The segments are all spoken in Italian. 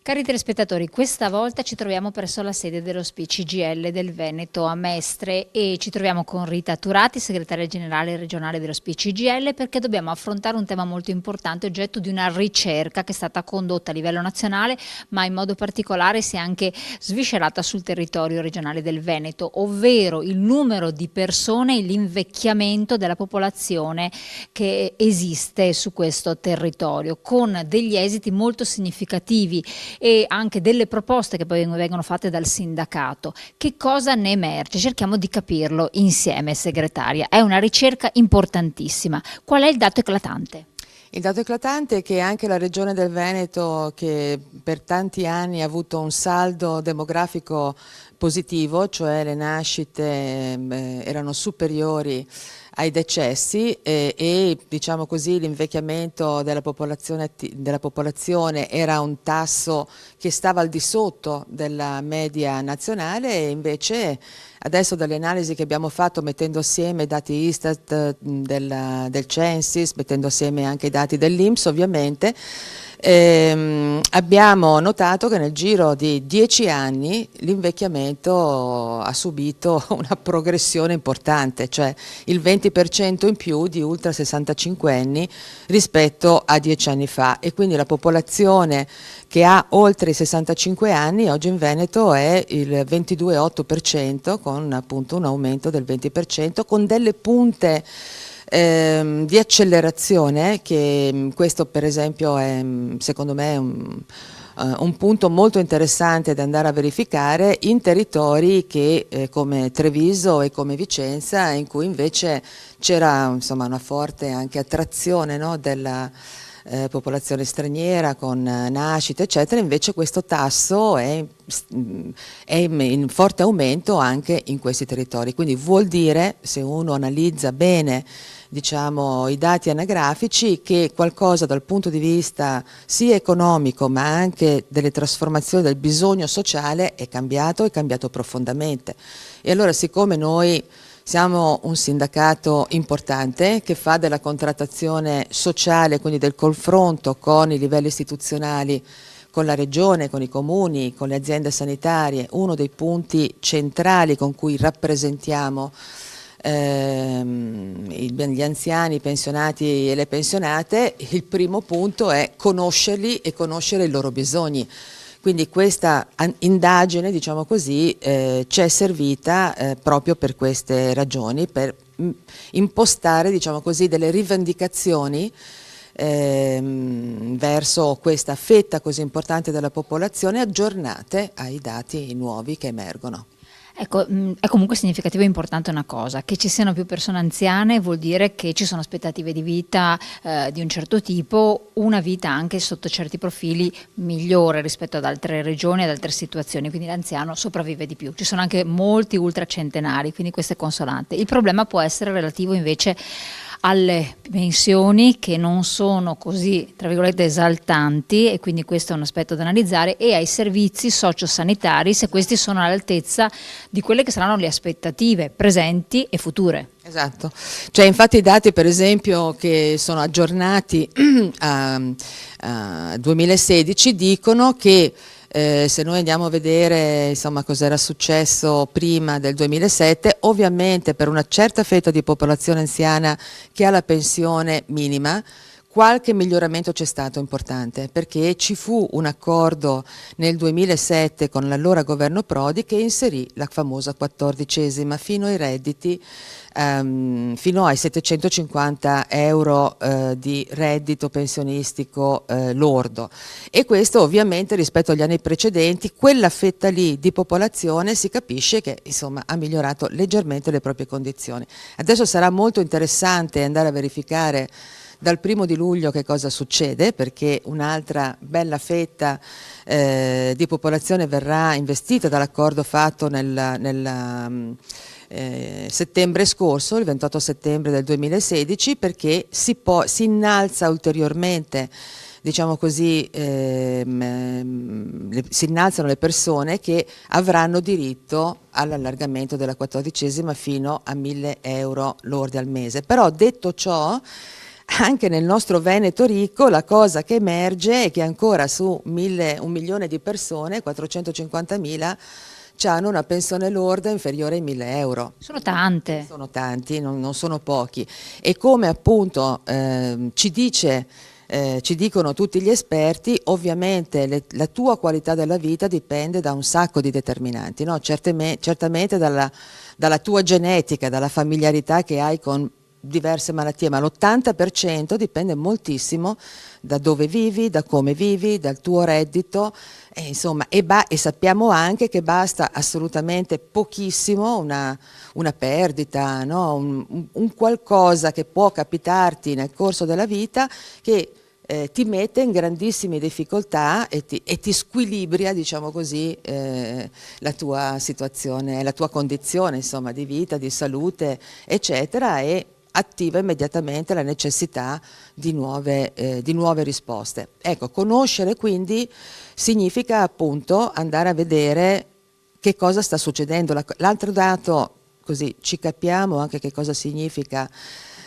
Cari telespettatori, questa volta ci troviamo presso la sede dello SPI CGIL del Veneto a Mestre e ci troviamo con Rita Turati, segretaria generale regionale dello SPI CGIL, perché dobbiamo affrontare un tema molto importante, oggetto di una ricerca che è stata condotta a livello nazionale, ma in modo particolare si è anche sviscerata sul territorio regionale del Veneto, ovvero il numero di persone e l'invecchiamento della popolazione che esiste su questo territorio, con degli esiti molto significativi e anche delle proposte che poi vengono fatte dal sindacato. Che cosa ne emerge? Cerchiamo di capirlo insieme, segretaria. È una ricerca importantissima. Qual è il dato eclatante? Il dato eclatante è che anche la regione del Veneto, che per tanti anni ha avuto un saldo demografico positivo, cioè le nascite erano superiori ai decessi e diciamo così l'invecchiamento della popolazione era un tasso che stava al di sotto della media nazionale, e invece adesso dalle analisi che abbiamo fatto mettendo assieme i dati Istat del Censis, mettendo assieme anche i dati dell'INPS ovviamente, abbiamo notato che nel giro di 10 anni l'invecchiamento ha subito una progressione importante, cioè il 20% in più di ultra 65 anni rispetto a 10 anni fa, e quindi la popolazione che ha oltre i 65 anni oggi in Veneto è il 22,8%, con appunto un aumento del 20%, con delle punte di accelerazione, che questo per esempio è secondo me un punto molto interessante da andare a verificare in territori che come Treviso e come Vicenza, in cui invece c'era insomma una forte anche attrazione, no, della popolazione straniera con nascite eccetera. Invece questo tasso è in forte aumento anche in questi territori, quindi vuol dire, se uno analizza bene diciamo i dati anagrafici, che qualcosa dal punto di vista sia economico ma anche delle trasformazioni del bisogno sociale è cambiato profondamente. E allora, siccome noi siamo un sindacato importante che fa della contrattazione sociale, quindi del confronto con i livelli istituzionali, con la regione, con i comuni, con le aziende sanitarie, uno dei punti centrali con cui rappresentiamo gli anziani, i pensionati e le pensionate, il primo punto è conoscerli e conoscere i loro bisogni. Quindi questa indagine, diciamo così, ci è servita proprio per queste ragioni, per impostare, diciamo così, delle rivendicazioni verso questa fetta così importante della popolazione, aggiornate ai dati nuovi che emergono. Ecco, è comunque significativo e importante una cosa: che ci siano più persone anziane vuol dire che ci sono aspettative di vita di un certo tipo, una vita anche sotto certi profili migliore rispetto ad altre regioni, ad altre situazioni, quindi l'anziano sopravvive di più. Ci sono anche molti ultracentenari, quindi questo è consolante. Il problema può essere relativo invece alle pensioni, che non sono così, tra virgolette, esaltanti, e quindi questo è un aspetto da analizzare, e ai servizi sociosanitari, se questi sono all'altezza di quelle che saranno le aspettative presenti e future. Esatto, cioè infatti i dati per esempio che sono aggiornati a 2016 dicono che se noi andiamo a vedere insomma cos'era successo prima del 2007, ovviamente per una certa fetta di popolazione anziana che ha la pensione minima, qualche miglioramento c'è stato importante, perché ci fu un accordo nel 2007 con l'allora governo Prodi che inserì la famosa 14ª fino ai redditi, fino ai 750 euro di reddito pensionistico lordo, e questo ovviamente rispetto agli anni precedenti, quella fetta lì di popolazione si capisce che insomma ha migliorato leggermente le proprie condizioni. Adesso sarà molto interessante andare a verificare dal 1° luglio che cosa succede, perché un'altra bella fetta di popolazione verrà investita dall'accordo fatto nel settembre scorso, il 28 settembre del 2016, perché si innalza ulteriormente, diciamo così, si innalzano le persone che avranno diritto all'allargamento della 14ª fino a 1.000 euro lordi al mese. Però detto ciò, anche nel nostro Veneto ricco la cosa che emerge è che ancora su 1 milione di persone, 450.000, hanno una pensione lorda inferiore ai 1.000 euro. Sono tante. Sono tanti, non sono pochi. E come appunto ci dicono tutti gli esperti, ovviamente la tua qualità della vita dipende da un sacco di determinanti, no? Certamente dalla tua genetica, dalla familiarità che hai con diverse malattie, ma l'80% dipende moltissimo da dove vivi, da come vivi, dal tuo reddito, e insomma, e sappiamo anche che basta assolutamente pochissimo una perdita, no? Un qualcosa che può capitarti nel corso della vita che ti mette in grandissime difficoltà e ti squilibria, diciamo così, la tua situazione, la tua condizione, insomma, di vita, di salute, eccetera, e attiva immediatamente la necessità di nuove risposte. Ecco, conoscere quindi significa appunto andare a vedere che cosa sta succedendo. L'altro dato, così ci capiamo anche che cosa significa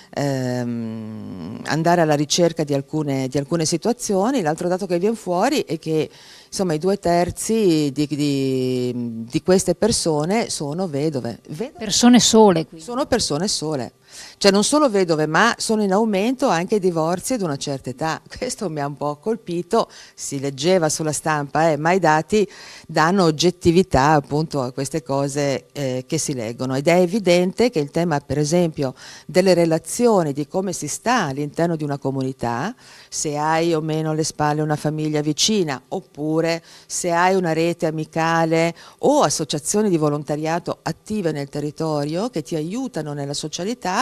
andare alla ricerca di alcune situazioni. L'altro dato che viene fuori è che insomma i 2/3 di queste persone sono vedove. Persone sole, quindi. Sono persone sole. Cioè non solo vedove, ma sono in aumento anche i divorzi ad una certa età. Questo mi ha un po' colpito, si leggeva sulla stampa, ma i dati danno oggettività appunto a queste cose che si leggono, ed è evidente che il tema, per esempio, delle relazioni, di come si sta all'interno di una comunità, se hai o meno alle spalle una famiglia vicina, oppure se hai una rete amicale o associazioni di volontariato attive nel territorio che ti aiutano nella socialità,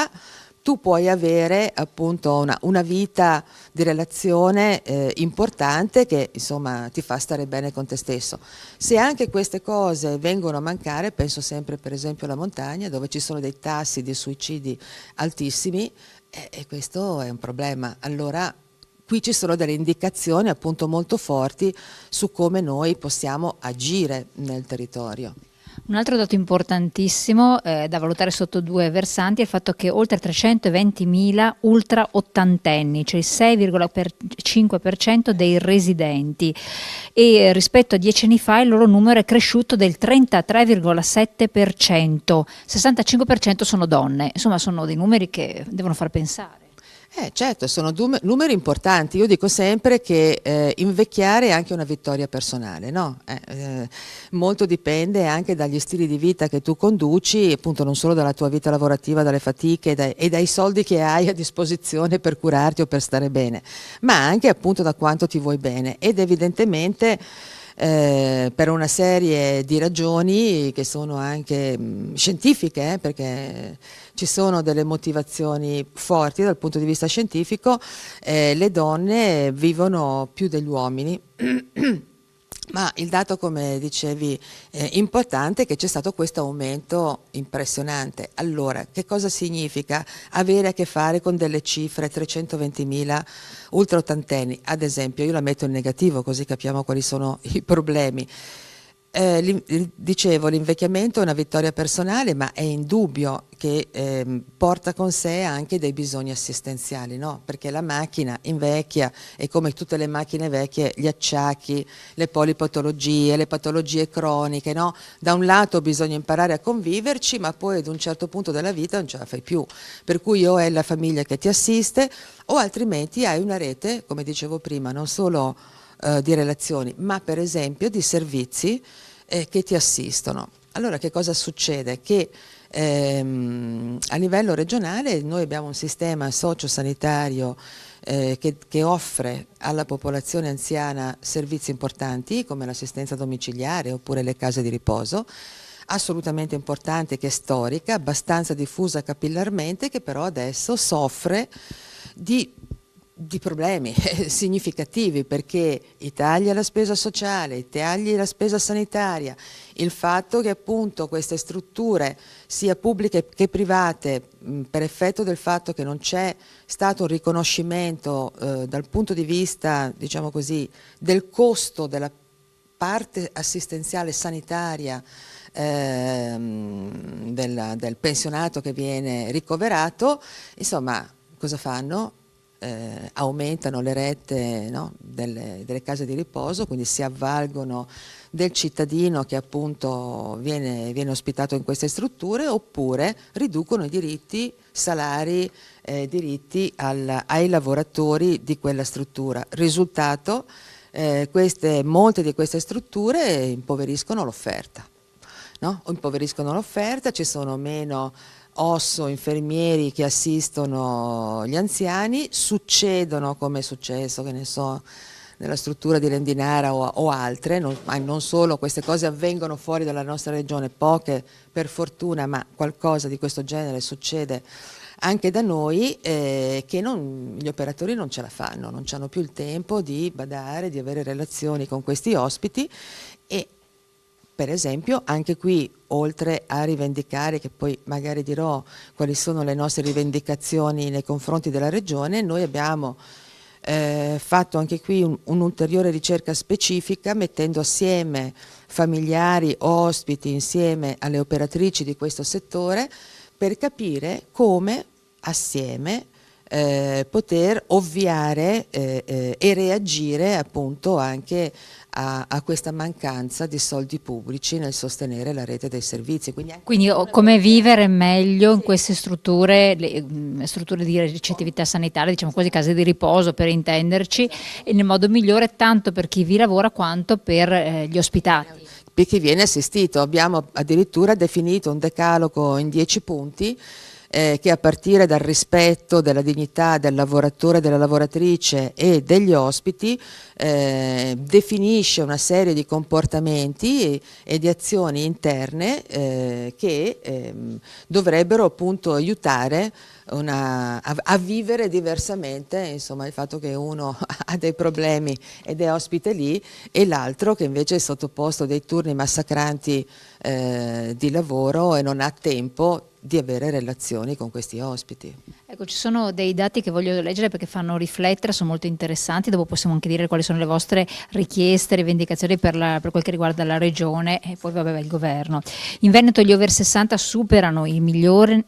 tu puoi avere appunto una vita di relazione importante che insomma ti fa stare bene con te stesso. Se anche queste cose vengono a mancare, penso sempre per esempio alla montagna, dove ci sono dei tassi di suicidi altissimi, e questo è un problema. Allora qui ci sono delle indicazioni appunto molto forti su come noi possiamo agire nel territorio. Un altro dato importantissimo da valutare sotto due versanti è il fatto che oltre 320.000 ultra ottantenni, cioè il 6,5% dei residenti, e rispetto a 10 anni fa il loro numero è cresciuto del 33,7%, 65% sono donne, insomma sono dei numeri che devono far pensare. Certo, sono numeri importanti. Io dico sempre che invecchiare è anche una vittoria personale, no? Molto dipende anche dagli stili di vita che tu conduci, appunto non solo dalla tua vita lavorativa, dalle fatiche e dai soldi che hai a disposizione per curarti o per stare bene, ma anche appunto da quanto ti vuoi bene, ed evidentemente per una serie di ragioni che sono anche scientifiche, perché ci sono delle motivazioni forti dal punto di vista scientifico, le donne vivono più degli uomini. Ma il dato, come dicevi, importante è che c'è stato questo aumento impressionante. Allora, che cosa significa avere a che fare con delle cifre, 320.000 ultraottantenni? Ad esempio, io la metto in negativo così capiamo quali sono i problemi. Dicevo, l'invecchiamento è una vittoria personale, ma è indubbio che porta con sé anche dei bisogni assistenziali, no? Perché la macchina invecchia e, come tutte le macchine vecchie, gli acciacchi, le polipatologie, le patologie croniche, no? Da un lato bisogna imparare a conviverci, ma poi ad un certo punto della vita non ce la fai più, per cui o è la famiglia che ti assiste o altrimenti hai una rete, come dicevo prima, non solo di relazioni, ma per esempio di servizi che ti assistono. Allora che cosa succede? Che a livello regionale noi abbiamo un sistema sociosanitario che offre alla popolazione anziana servizi importanti come l'assistenza domiciliare oppure le case di riposo, assolutamente importante, che è storica, abbastanza diffusa capillarmente, che però adesso soffre di problemi significativi, perché i tagli alla spesa sociale, i tagli alla spesa sanitaria, il fatto che appunto queste strutture, sia pubbliche che private, per effetto del fatto che non c'è stato un riconoscimento dal punto di vista, diciamo così, del costo della parte assistenziale sanitaria del pensionato che viene ricoverato, insomma, cosa fanno? aumentano le rette, no, delle case di riposo, quindi si avvalgono del cittadino che appunto viene ospitato in queste strutture, oppure riducono i diritti, salari, diritti ai lavoratori di quella struttura. Risultato, molte di queste strutture impoveriscono l'offerta. No? Impoveriscono l'offerta, ci sono meno infermieri che assistono gli anziani, succedono, come è successo, che ne so, nella struttura di Rendinara o altre, ma non solo, queste cose avvengono fuori dalla nostra regione, poche per fortuna, ma qualcosa di questo genere succede anche da noi, che gli operatori non ce la fanno, non hanno più il tempo di badare, di avere relazioni con questi ospiti. E per esempio anche qui, oltre a rivendicare, che poi magari dirò quali sono le nostre rivendicazioni nei confronti della regione, noi abbiamo fatto anche qui un'ulteriore ricerca specifica, mettendo assieme familiari, ospiti, insieme alle operatrici di questo settore, per capire come assieme poter ovviare e reagire appunto anche a questa mancanza di soldi pubblici nel sostenere la rete dei servizi. Quindi come vivere meglio in queste strutture, strutture di ricettività sanitaria, diciamo quasi case di riposo per intenderci, e nel modo migliore tanto per chi vi lavora quanto per gli ospitati. Per chi viene assistito abbiamo addirittura definito un decalogo in 10 punti, che a partire dal rispetto della dignità del lavoratore, della lavoratrice e degli ospiti definisce una serie di comportamenti e di azioni interne che dovrebbero appunto aiutare a vivere diversamente, insomma, il fatto che uno ha dei problemi ed è ospite lì e l'altro che invece è sottoposto a dei turni massacranti di lavoro e non ha tempo di avere relazioni con questi ospiti. Ecco, ci sono dei dati che voglio leggere perché fanno riflettere, sono molto interessanti, dopo possiamo anche dire quali sono le vostre richieste, rivendicazioni per quel che riguarda la regione e poi vabbè il governo. In Veneto gli over 60 superano il milione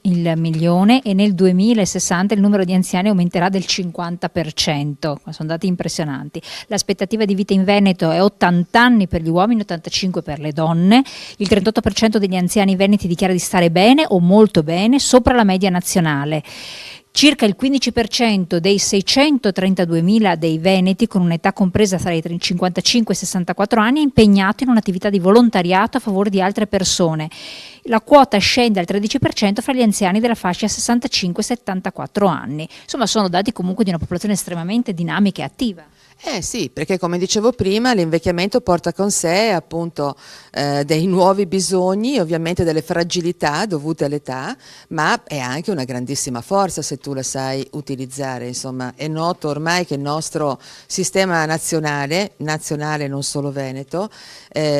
e nel 2060 il numero di anziani aumenterà del 50%, sono dati impressionanti. L'aspettativa di vita in Veneto è 80 anni per gli uomini, 85 per le donne, il 38% degli anziani veneti dichiara di stare bene o molto bene, sopra la media nazionale. Circa il 15% dei 632.000 dei veneti con un'età compresa tra i 55 e i 64 anni è impegnato in un'attività di volontariato a favore di altre persone. La quota scende al 13% fra gli anziani della fascia 65-74 anni. Insomma, sono dati comunque di una popolazione estremamente dinamica e attiva. Sì, perché come dicevo prima l'invecchiamento porta con sé appunto dei nuovi bisogni, ovviamente delle fragilità dovute all'età, ma è anche una grandissima forza se tu la sai utilizzare. Insomma, è noto ormai che il nostro sistema nazionale non solo veneto,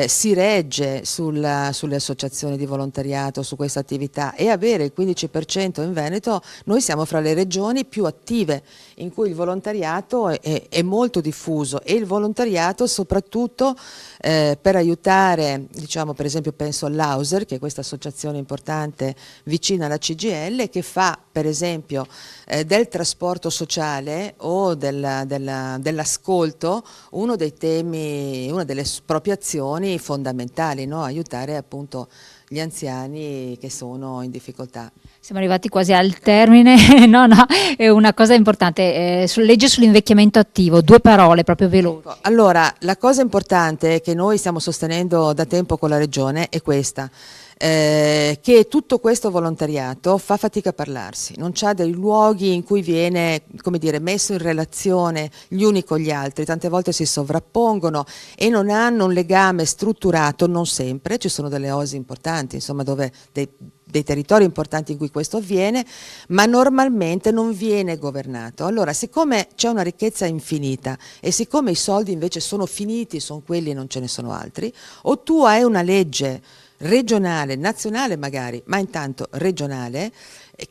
si regge sulle associazioni di volontariato, su questa attività, e avere il 15% in Veneto, noi siamo fra le regioni più attive in cui il volontariato è molto diffuso, e il volontariato soprattutto per aiutare, diciamo, per esempio penso all'Auser, che è questa associazione importante vicina alla CGIL, che fa per esempio del trasporto sociale o dell'ascolto uno dei temi, una delle proprie azioni fondamentali, no? Aiutare appunto gli anziani che sono in difficoltà. Siamo arrivati quasi al termine, no, è una cosa importante, legge sull'invecchiamento attivo, 2 parole proprio veloci. Allora, la cosa importante che noi stiamo sostenendo da tempo con la Regione è questa, che tutto questo volontariato fa fatica a parlarsi, non c'ha dei luoghi in cui viene, come dire, messo in relazione gli uni con gli altri, tante volte si sovrappongono e non hanno un legame strutturato, non sempre, ci sono delle osi importanti, insomma, dove dei territori importanti in cui questo avviene, ma normalmente non viene governato. Allora, siccome c'è una ricchezza infinita e siccome i soldi invece sono finiti, sono quelli e non ce ne sono altri, o tu hai una legge regionale, nazionale magari, ma intanto regionale,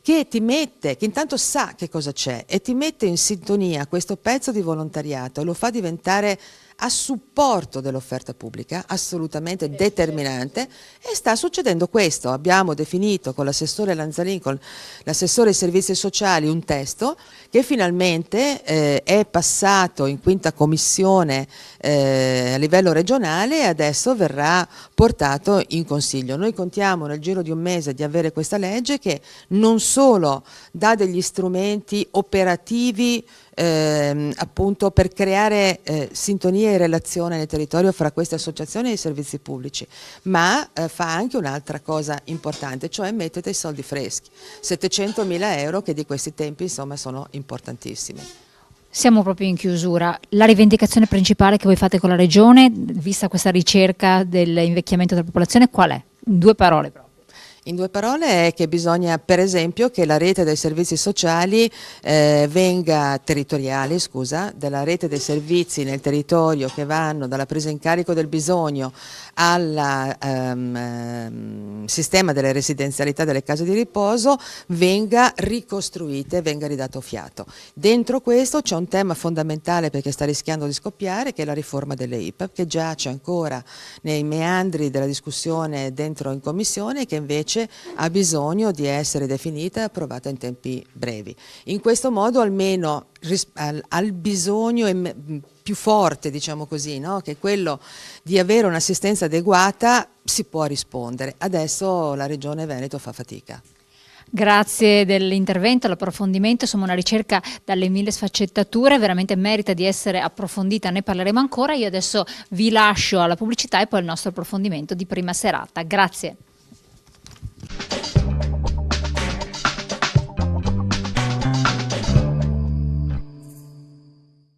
che ti mette, che intanto sa che cosa c'è e ti mette in sintonia questo pezzo di volontariato e lo fa diventare a supporto dell'offerta pubblica, assolutamente determinante, e sta succedendo questo. Abbiamo definito con l'assessore Lanzalin, con l'assessore ai servizi sociali, un testo che finalmente è passato in quinta commissione a livello regionale e adesso verrà portato in Consiglio. Noi contiamo nel giro di un mese di avere questa legge che non solo dà degli strumenti operativi appunto per creare sintonia e relazione nel territorio fra queste associazioni e i servizi pubblici, ma fa anche un'altra cosa importante, cioè mettete i soldi freschi, 700.000 euro che di questi tempi insomma sono importantissimi. Siamo proprio in chiusura. La rivendicazione principale che voi fate con la Regione, vista questa ricerca dell'invecchiamento della popolazione, qual è? In 2 parole proprio. In 2 parole è che bisogna, per esempio, che la rete dei servizi sociali venga territoriale, della rete dei servizi nel territorio che vanno dalla presa in carico del bisogno al sistema delle residenzialità delle case di riposo, venga ricostruita e venga ridato fiato. Dentro questo c'è un tema fondamentale perché sta rischiando di scoppiare, che è la riforma delle IPAB, che giace ancora nei meandri della discussione dentro in commissione e che invece ha bisogno di essere definita e approvata in tempi brevi. In questo modo almeno al bisogno più forte, diciamo così, no? Che è quello di avere un'assistenza adeguata, si può rispondere. Adesso la Regione Veneto fa fatica. Grazie dell'intervento, l'approfondimento, insomma una ricerca dalle 1000 sfaccettature, veramente merita di essere approfondita, ne parleremo ancora. Io adesso vi lascio alla pubblicità e poi al nostro approfondimento di prima serata. Grazie.